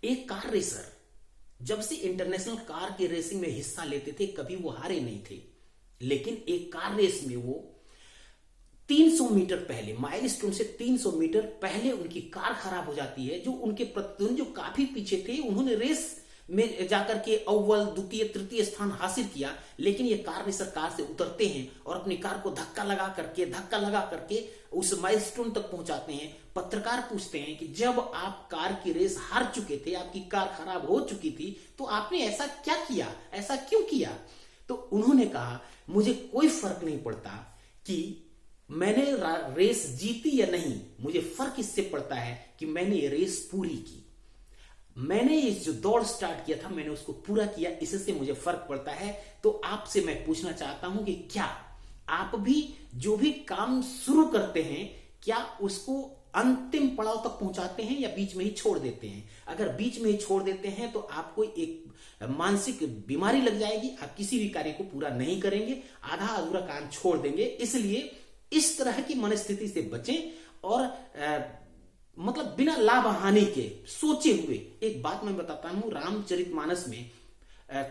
एक car racer जब से इंटरनेशनल कार के रेसिंग में हिस्सा लेते थे कभी वो हारे नहीं थे, लेकिन एक कार रेस में वो 300 मीटर पहले, माइलस्टोन से 300 मीटर पहले उनकी कार खराब हो जाती है। जो उनके प्रतिद्वंदी जो काफी पीछे थे, उन्होंने रेस में जाकर के अव्वल, द्वितीय, तृतीय स्थान हासिल किया, लेकिन ये कार रेसर कार से उतरते हैं और अपनी कार को धक्का लगा करके उस माइलस्टोन तक पहुंचाते हैं। पत्रकार पूछते हैं कि जब आप कार की रेस हार चुके थे, आपकी कार खराब हो चुकी थी, तो आपने ऐसा क्या किया, ऐसा क्यों किया? तो उन्होंने कहा, मुझे कोई फर्क नहीं पड़ता कि मैंने रेस जीती या नहीं, मुझे फर्क इससे पड़ता है कि मैंने ये रेस पूरी की। मैंने इस जो दौड़ स्टार्ट किया था, मैंने उसको पूरा किया, इससे मुझे फर्क पड़ता है। तो आपसे मैं पूछना चाहता हूं कि क्या आप भी जो भी काम शुरू करते हैं, क्या उसको अंतिम पड़ाव तक पहुंचाते हैं या बीच में ही छोड़ देते हैं? अगर बीच में ही छोड़ देते हैं तो आपको एक मानसिक बीमारी लग जाएगी, आप किसी भी कार्य को पूरा नहीं करेंगे, आधा अधूरा काम छोड़ देंगे। इसलिए इस तरह की मनस्थिति से बचें और मतलब बिना लाभ हानि के सोचे हुए। एक बात मैं बताता हूं, रामचरितमानस में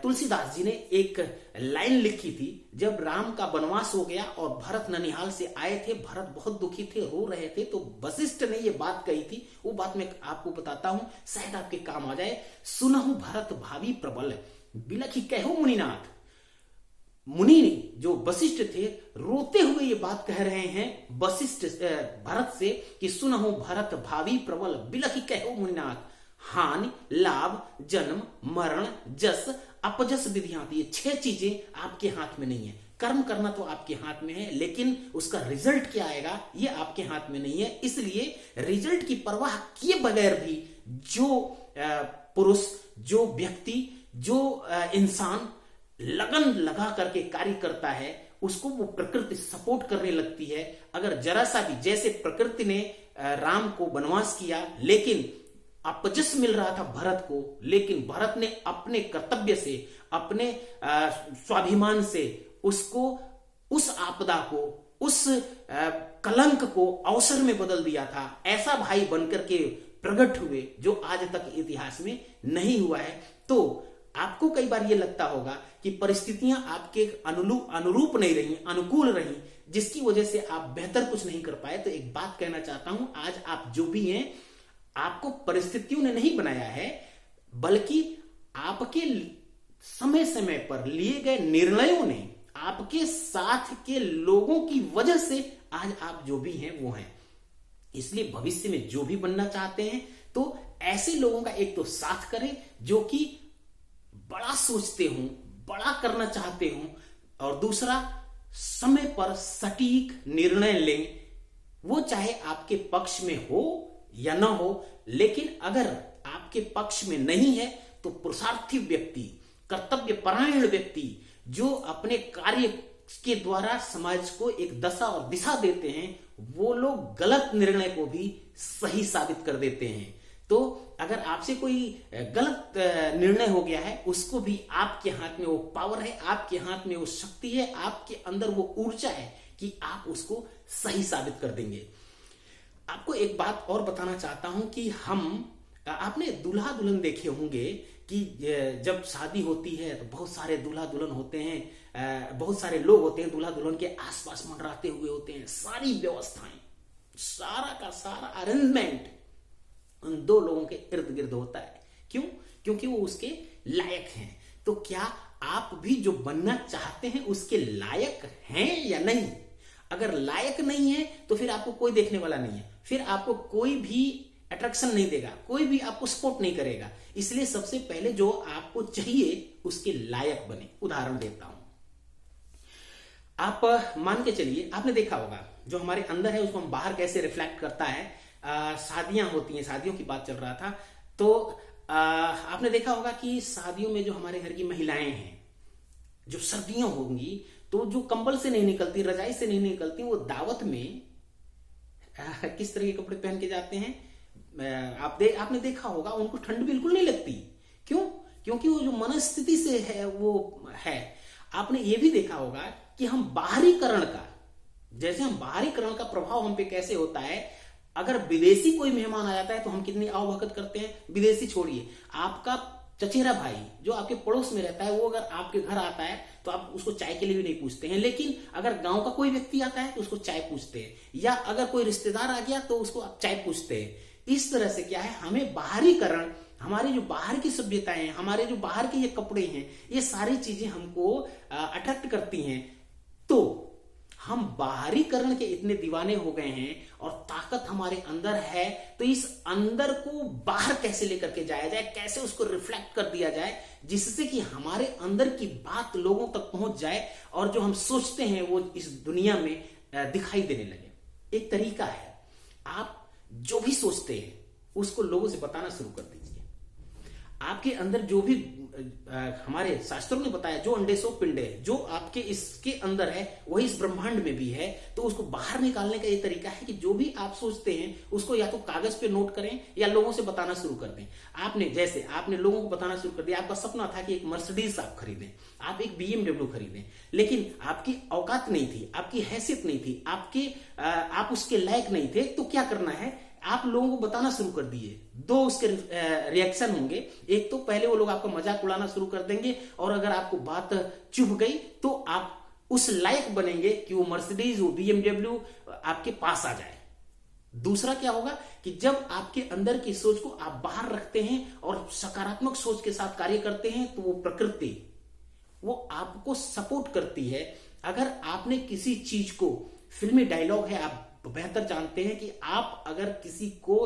तुलसीदास जी ने एक लाइन लिखी थी। जब राम का वनवास हो गया और भरत ननिहाल से आए थे, भरत बहुत दुखी थे, रो रहे थे, तो वशिष्ठ ने ये बात कही थी। वो बात मैं आपको बताता हूं, शायद आपके काम आ जाए। सुनहु भरत भावी प्रबल, बिलखि कहो मुनिनाथ। मुनि जो वशिष्ठ थे, रोते हुए ये बात कह रहे हैं वशिष्ठ भरत से कि सुनहु भरत भावी प्रबल, बिलखि कहो मुनिनाथ। हानि, लाभ, जन्म, मरण, जस, अपजस विधियां, ये 6 चीजें आपके हाथ में नहीं है। कर्म करना तो आपके हाथ में है, लेकिन उसका रिजल्ट क्या आएगा ये आपके हाथ में नहीं है। इसलिए रिजल्ट की परवाह किए बगैर भी जो पुरुष, जो व्यक्ति, जो इंसान लगन लगा करके कार्य करता है, उसको वो प्रकृति सपोर्ट करने लगती है। अगर जरा सा भी, जैसे प्रकृति ने राम को वनवास किया, लेकिन अपजस मिल रहा था भरत को, लेकिन भरत ने अपने कर्तव्य से, अपने स्वाभिमान से उसको, उस आपदा को, उस कलंक को अवसर में बदल दिया था। ऐसा भाई बनकर के प्रकट हुए जो आज तक इतिहास में नहीं हुआ है। तो आपको कई बार ये लगता होगा कि परिस्थितियां आपके अनुरूप नहीं रही, अनुकूल रही, जिसकी वजह से आप बेहतर कुछ नहीं कर पाए। तो एक बात कहना चाहता हूं, आज आप जो भी हैं, आपको परिस्थितियों ने नहीं बनाया है, बल्कि आपके समय समय पर लिए गए निर्णयों ने, आपके साथ के लोगों की वजह से आज आप जो भी हैं वो हैं। इसलिए भविष्य में जो भी बनना चाहते हैं तो ऐसे लोगों का एक तो साथ करें जो कि बड़ा सोचते हूं, बड़ा करना चाहते हूं, और दूसरा समय पर सटीक निर्णय लें। वो चाहे आपके पक्ष में हो या ना हो, लेकिन अगर आपके पक्ष में नहीं है तो पुरुषार्थी व्यक्ति, कर्तव्य परायण व्यक्ति, जो अपने कार्य के द्वारा समाज को एक दशा और दिशा देते हैं, वो लोग गलत निर्णय को भी सही साबित कर देते हैं। तो अगर आपसे कोई गलत निर्णय हो गया है, उसको भी आपके हाथ में वो पावर है, आपके हाथ में वो शक्ति है, आपके अंदर वो ऊर्जा है कि आप उसको सही साबित कर देंगे। आपको एक बात और बताना चाहता हूं कि आपने दूल्हा दुल्हन देखे होंगे कि जब शादी होती है तो बहुत सारे दूल्हा दुल्हन होते हैं, बहुत सारे लोग होते हैं दूल्हा दुल्हन के आसपास मंडराते हुए होते हैं। सारी व्यवस्थाएं, सारा का सारा अरेंजमेंट उन 2 लोगों के इर्द गिर्द होता है। क्यों? क्योंकि वो उसके लायक हैं। तो क्या आप भी जो बनना चाहते हैं उसके लायक हैं या नहीं? अगर लायक नहीं है तो फिर आपको कोई देखने वाला नहीं है, फिर आपको कोई भी अट्रैक्शन नहीं देगा, कोई भी आपको सपोर्ट नहीं करेगा। इसलिए सबसे पहले जो आपको चाहिए उसके लायक बने। उदाहरण देता हूं, आप मान के चलिए, आपने देखा होगा जो हमारे अंदर है उसको हम बाहर कैसे रिफ्लेक्ट करता है। शादियां होती हैं, शादियों की बात चल रहा था, तो आपने देखा होगा कि शादियों में जो हमारे घर की महिलाएं हैं, जो सर्दियां होंगी तो जो कंबल से नहीं निकलती, रजाई से नहीं निकलती, वो दावत में किस तरह के कपड़े पहन के जाते हैं। आपने देखा होगा, उनको ठंड बिल्कुल नहीं लगती। क्यों? क्योंकि वो जो मनस्थिति से है वो है। आपने ये भी देखा होगा कि हम बाहरीकरण का, जैसे हम बाहरीकरण का प्रभाव हम पे कैसे होता है, अगर विदेशी कोई मेहमान आ जाता है तो हम कितनी आवभगत करते हैं। विदेशी छोड़िए, आपका चचेरा भाई जो आपके पड़ोस में रहता है, वो अगर आपके घर आता है तो आप उसको चाय के लिए भी नहीं पूछते हैं, लेकिन अगर गांव का कोई व्यक्ति आता है तो उसको चाय पूछते हैं, या अगर कोई रिश्तेदार आ गया तो उसको आप चाय पूछते हैं। इस तरह से क्या है, हमें बाहरीकरण, हमारे जो बाहर की सभ्यताएं हैं, हमारे जो बाहर के ये कपड़े हैं, ये सारी चीजें हमको अट्रैक्ट करती हैं। तो हम बाहरीकरण के इतने दीवाने हो गए हैं और ताकत हमारे अंदर है, तो इस अंदर को बाहर कैसे लेकर के जाया जाए, कैसे उसको रिफ्लेक्ट कर दिया जाए, जिससे कि हमारे अंदर की बात लोगों तक पहुंच जाए और जो हम सोचते हैं वो इस दुनिया में दिखाई देने लगे। एक तरीका है, आप जो भी सोचते हैं उसको लोगों से बताना शुरू कर दीजिए। आपके अंदर जो भी हमारे शास्त्रों ने बताया, जो अंडे सो पिंड है, जो आपके इसके अंदर है वही इस ब्रह्मांड में भी है। तो उसको बाहर निकालने का ये तरीका है कि जो भी आप सोचते हैं उसको या तो कागज पे नोट करें या लोगों से बताना शुरू कर दें। आपने लोगों को बताना शुरू कर दिया, आपका सपना था कि एक मर्सिडीज आप खरीदें, आप एक BMW खरीदें, लेकिन आपकी औकात नहीं थी, आपकी हैसियत नहीं थी, आप उसके लायक नहीं थे। तो क्या करना है, आप लोगों को बताना शुरू कर दिए। दो उसके रिएक्शन होंगे। एक तो पहले वो लोग आपका मजाक उड़ाना शुरू कर देंगे, और अगर आपको बात चुभ गई तो आप उस लायक बनेंगे कि वो मर्सिडीज, वो BMW आपके पास आ जाए। दूसरा क्या होगा कि जब आपके अंदर की सोच को आप बाहर रखते हैं और सकारात्मक सोच के साथ कार्य करते हैं, तो वो प्रकृति वो आपको सपोर्ट करती है। अगर आपने किसी चीज को, फिल्मी डायलॉग है, आप बेहतर जानते हैं कि आप अगर किसी को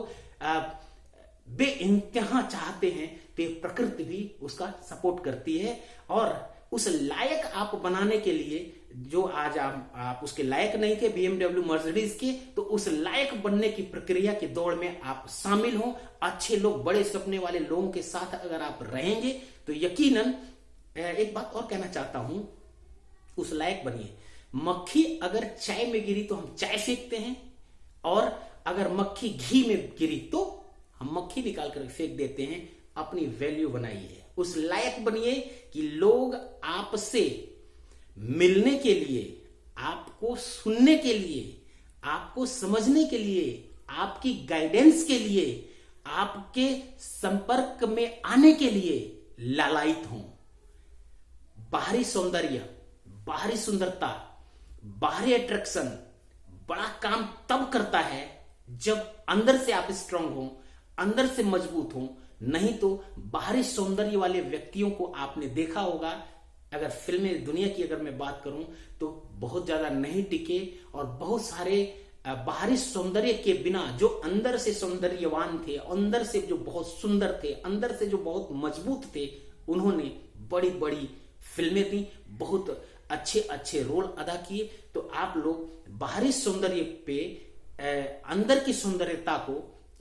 बेइंतहा चाहते हैं तो प्रकृति भी उसका सपोर्ट करती है, और उस लायक आप बनाने के लिए, जो आज आप उसके लायक नहीं थे BMW मर्सिडीज के, तो उस लायक बनने की प्रक्रिया की दौड़ में आप शामिल हो। अच्छे लोग, बड़े सपने वाले लोगों के साथ अगर आप रहेंगे तो यकीनन, एक बात और कहना चाहता हूं, उस लायक बनिए। मक्खी अगर चाय में गिरी तो हम चाय फेंकते हैं, और अगर मक्खी घी में गिरी तो हम मक्खी निकाल कर फेंक देते हैं। अपनी वैल्यू बनाइए, उस लायक बनिए कि लोग आपसे मिलने के लिए, आपको सुनने के लिए, आपको समझने के लिए, आपकी गाइडेंस के लिए, आपके संपर्क में आने के लिए लालायित हों। बाहरी सौंदर्य, बाहरी सुंदरता, बाहरी अट्रैक्शन बड़ा काम तब करता है जब अंदर से आप स्ट्रांग हो, अंदर से मजबूत हो। नहीं तो बाहरी सौंदर्य वाले व्यक्तियों को आपने देखा होगा, अगर फिल्मी दुनिया की अगर मैं बात करूं तो बहुत ज्यादा नहीं टिके, और बहुत सारे बाहरी सौंदर्य के बिना जो अंदर से सौंदर्यवान थे, अंदर से जो बहुत सुंदर थे, अंदर से जो बहुत मजबूत थे, उन्होंने बड़ी बड़ी फिल्में दी, बहुत अच्छे अच्छे रोल अदा किए। तो आप लोग बाहरी सौंदर्य पे अंदर की सौंदर्यता को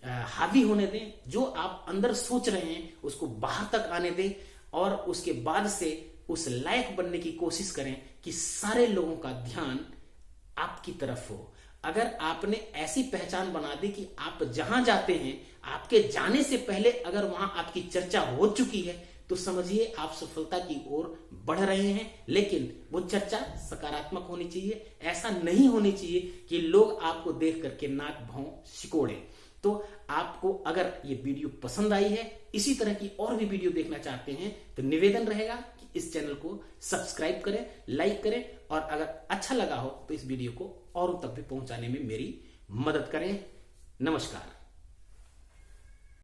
हावी होने दें। जो आप अंदर सोच रहे हैं उसको बाहर तक आने दें, और उसके बाद से उस लायक बनने की कोशिश करें कि सारे लोगों का ध्यान आपकी तरफ हो। अगर आपने ऐसी पहचान बना दी कि आप जहां जाते हैं, आपके जाने से पहले अगर वहां आपकी चर्चा हो चुकी है, तो समझिए आप सफलता की ओर बढ़ रहे हैं। लेकिन वो चर्चा सकारात्मक होनी चाहिए, ऐसा नहीं होनी चाहिए कि लोग आपको देख करके नाक भौं सिकोड़े। तो आपको अगर ये वीडियो पसंद आई है, इसी तरह की और भी वीडियो देखना चाहते हैं, तो निवेदन रहेगा कि इस चैनल को सब्सक्राइब करें, लाइक करें, और अगर अच्छा लगा हो तो इस वीडियो को औरों तक भी पहुंचाने में मेरी मदद करें। नमस्कार।